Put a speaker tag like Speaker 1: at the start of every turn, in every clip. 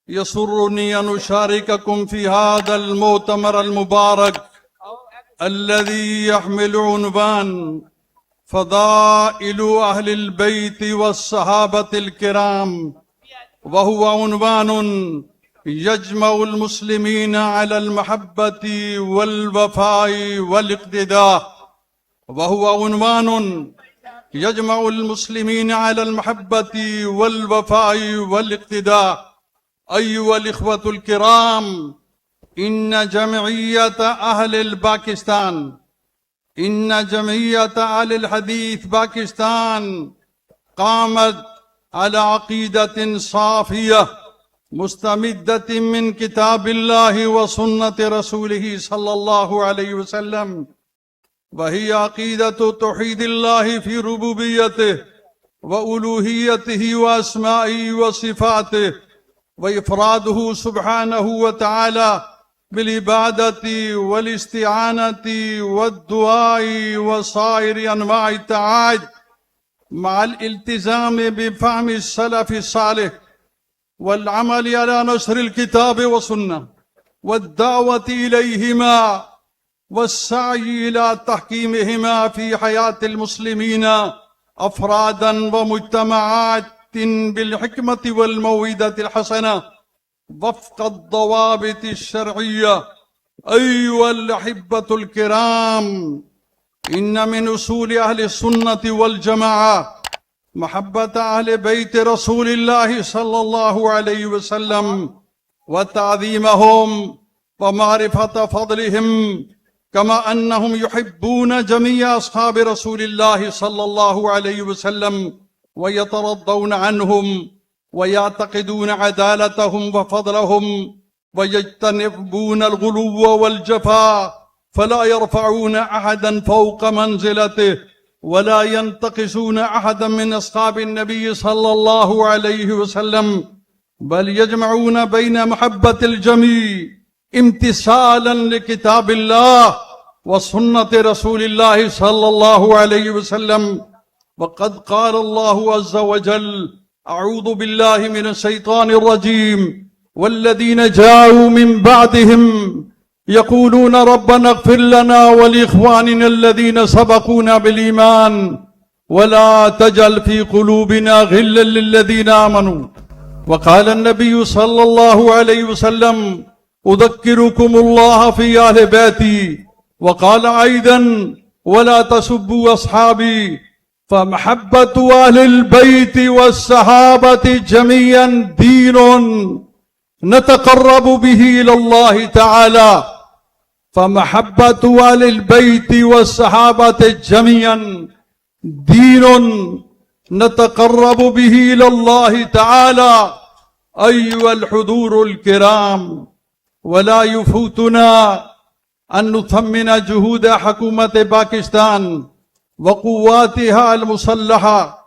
Speaker 1: يسرني أن أشارككم في هذا المؤتمر المبارك الذي يحمل عنوان فضائل أهل البيت والصحابة الكرام، وهو عنوان يجمع المسلمين على المحبة والوفاء والاقتداء وهو عنوان يجمع المسلمين على المحبة والوفاء والاقتداء. أيها الإخوة الكرام، إن جمعية أهل الحديث باكستان قامت على عقيدة صافية مستمدة من كتاب الله وسنة رسوله صلى الله عليه وسلم، وهي عقيدة توحيد الله في ربوبيته وألوهيته وأسمائه وصفاته، وإفراده سبحانه وتعالى بالعبادة والاستعانة والدعاء وسائر أنواع الطاعات، مع الالتزام بفهم السلف الصالح والعمل على نشر الكتاب والسنة والدعوة إليهما والسعي إلى تحكيمهما في حياة المسلمين أفرادا ومجتمعات بالحكمة والموعظة الحسنة وفق الضوابط الشرعية. أيها الأحبة الكرام، إن من أصول أهل السنة والجماعة محبة أهل بيت رسول الله صلى الله عليه وسلم وتعظيمهم ومعرفة فضلهم، كما أنهم يحبون جميع أصحاب رسول الله صلى الله عليه وسلم ويترضون عنهم ويعتقدون عدالتهم وفضلهم، ويجتنبون الغلو والجفاء، فلا يرفعون أحدا فوق منزلته ولا ينتقصون أحدا من أصحاب النبي صلى الله عليه وسلم، بل يجمعون بين محبة الجميع امتثالا لكتاب الله وسنة رسول الله صلى الله عليه وسلم. وقد قال الله عز وجل: أعوذ بالله من الشيطان الرجيم: والذين جاءوا من بعدهم يقولون ربنا اغفر لنا ولإخواننا الذين سبقونا بالإيمان ولا تجعل في قلوبنا غلا للذين آمنوا. وقال النبي صلى الله عليه وسلم: أذكركم الله في أهل بيتي. وقال أيضا: ولا تسبوا أصحابي. فمحبة أهل البيت والصحابة جميعا دين نتقرب به إلى الله تعالى. فمحبة أهل البيت والصحابة جميعا دين نتقرب به إلى الله تعالى. أيها الحضور الكرام، ولا يفوتنا أن نثمن جهود حكومة باكستان وقواتها المسلحة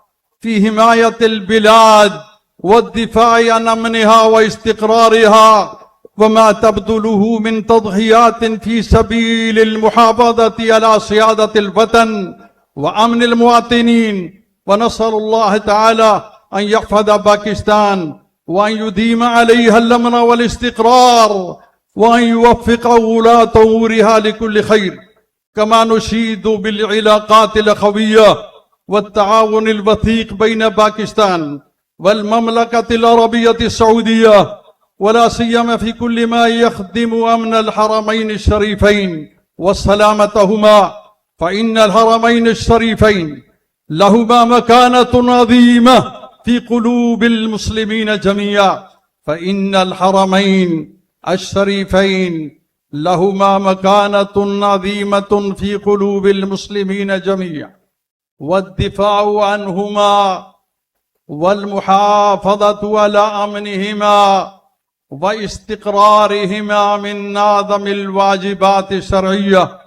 Speaker 1: في حماية البلاد والدفاع عن أمنها واستقرارها، وما تبذله من تضحيات في سبيل المحافظة على سيادة الوطن وأمن المواطنين. ونسأل الله تعالى أن يحفظ باكستان وأن يديم عليها الأمن والاستقرار وأن يوفق ولاة أمورها لكل خير. كما نشيد بالعلاقات الأخوية والتعاون الوثيق بين باكستان والمملكة العربية السعودية، ولا سيما في كل ما يخدم أمن الحرمين الشريفين وسلامتهما، فإن الحرمين الشريفين لهما مكانة عظيمة في قلوب المسلمين جميعا. فإن الحرمين الشريفين لهما مكانة عظيمة في قلوب المسلمين جميعا، والدفاع عنهما والمحافظة على أمنهما واستقرارهما من أعظم الواجبات الشرعية.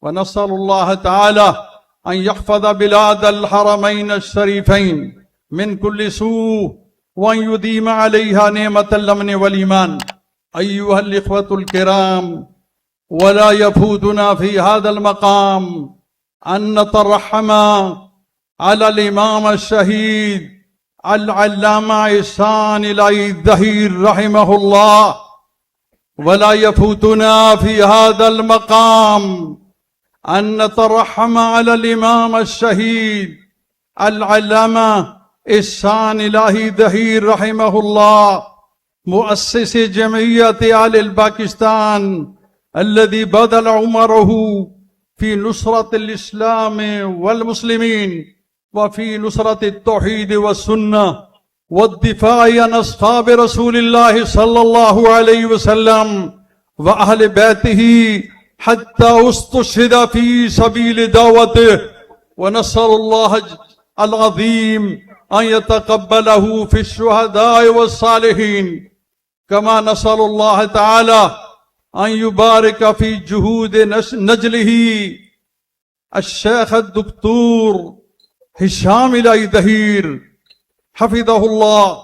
Speaker 1: ونسأل الله تعالى أن يحفظ بلاد الحرمين الشريفين من كل سوء وأن يديم عليها نعمة الأمن والإيمان. أيها الإخوة الكرام، ولا يفوتنا في هذا المقام أن نترحم على الإمام الشهيد العلامة إحسان إلهي الظهير رحمه الله. ولا يفوتنا في هذا المقام أن نترحم على الإمام الشهيد العلامة إحسان إلهي الظهير رحمه الله، مؤسس جمعية أهل الباكستان، الذي بذل عمره في نصرة الإسلام والمسلمين وفي نصرة التوحيد والسنة والدفاع عن أصحاب رسول الله صلى الله عليه وسلم وأهل بيته حتى استشهد في سبيل دعوته. ونسأل الله العظيم أن يتقبله في الشهداء والصالحين، كما نسأل الله تعالى أن يبارك في جهود نجله الشيخ الدكتور هشام إلهي الظهير حفظه الله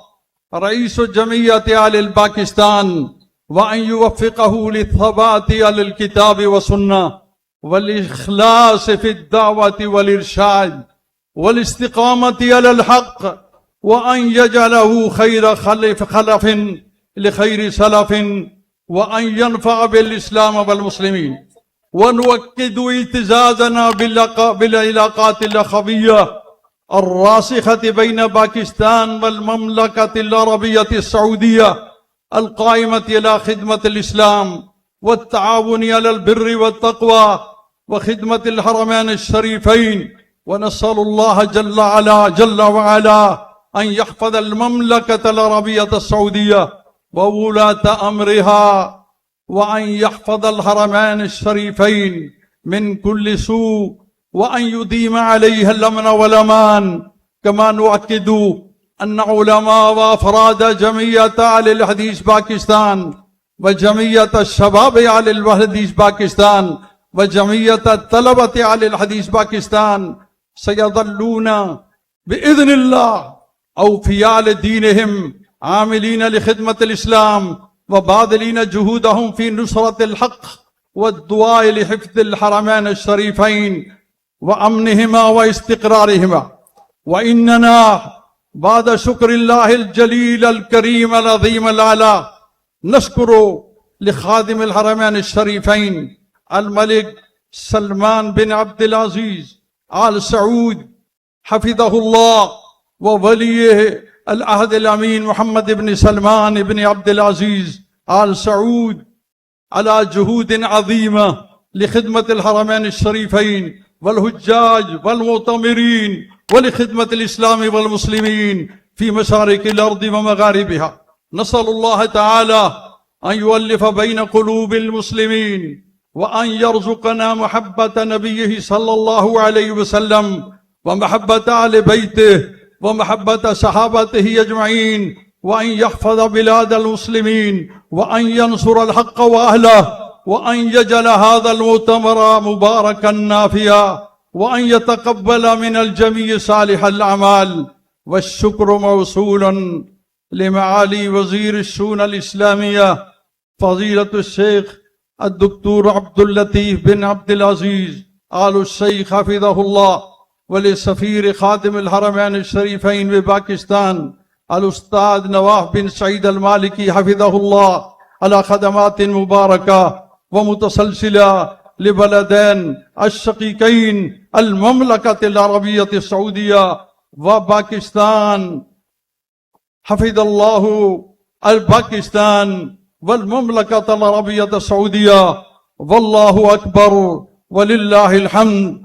Speaker 1: رئيس جمعية أهل الباكستان، وأن يوفقه للثبات على الكتاب والسنة والإخلاص في الدعوة والإرشاد والاستقامة على الحق، وأن يجعله خير خلف لخير سلف، وأن ينفع بالإسلام والمسلمين. ونؤكد اعتزازنا بالعلاقات الأخوية الراسخة بين باكستان والمملكة العربية السعودية، القائمة على خدمة الإسلام والتعاون على البر والتقوى وخدمة الحرمين الشريفين. ونسأل الله جل وعلا أن يحفظ المملكة العربية السعودية وولاة أمرها، وأن يحفظ الحرمين الشريفين من كل سوء، وأن يديم عليها الأمن والأمان. كما نؤكد أن علماء وأفراد جمعية أهل الحديث باكستان وجمعية الشباب أهل الحديث باكستان وجمعية الطلبة أهل الحديث باكستان سيظلون بإذن الله أوفياء لدينهم، عاملين لخدمة الإسلام وباذلين جهودهم في نصرة الحق والدعاء لحفظ الحرمين الشريفين وأمنهما واستقرارهما. وإننا بعد شكر الله الجليل الكريم العظيم الأعلى نشكر لخادم الحرمين الشريفين الملك سلمان بن عبد العزيز آل سعود حفظه الله، ووليه العهد الأمين محمد بن سلمان بن عبد العزيز آل سعود على جهود عظيمة لخدمة الحرمين الشريفين والحجاج والمعتمرين ولخدمة الإسلام والمسلمين في مشارق الأرض ومغاربها. نسأل الله تعالى أن يؤلف بين قلوب المسلمين، وأن يرزقنا محبة نبيه صلى الله عليه وسلم ومحبة آل بيته ومحبة صحابته أجمعين، وأن يحفظ بلاد المسلمين، وأن ينصر الحق وأهله، وأن يجعل هذا المؤتمر مباركا نافعا، وأن يتقبل من الجميع صالح الأعمال. والشكر موصول لمعالي وزير الشؤون الإسلامية فضيلة الشيخ الدكتور عبد اللطيف بن عبد العزيز آل الشيخ حفظه الله، ولسفير خادم الحرمين الشريفين بباكستان الأستاذ نواف بن سعيد المالكي حفظه الله على خدمات مباركة ومتسلسلة لبلدين الشقيقين المملكة العربية السعودية وباكستان. حفظ الله الباكستان والمملكة العربية السعودية، والله أكبر ولله الحمد.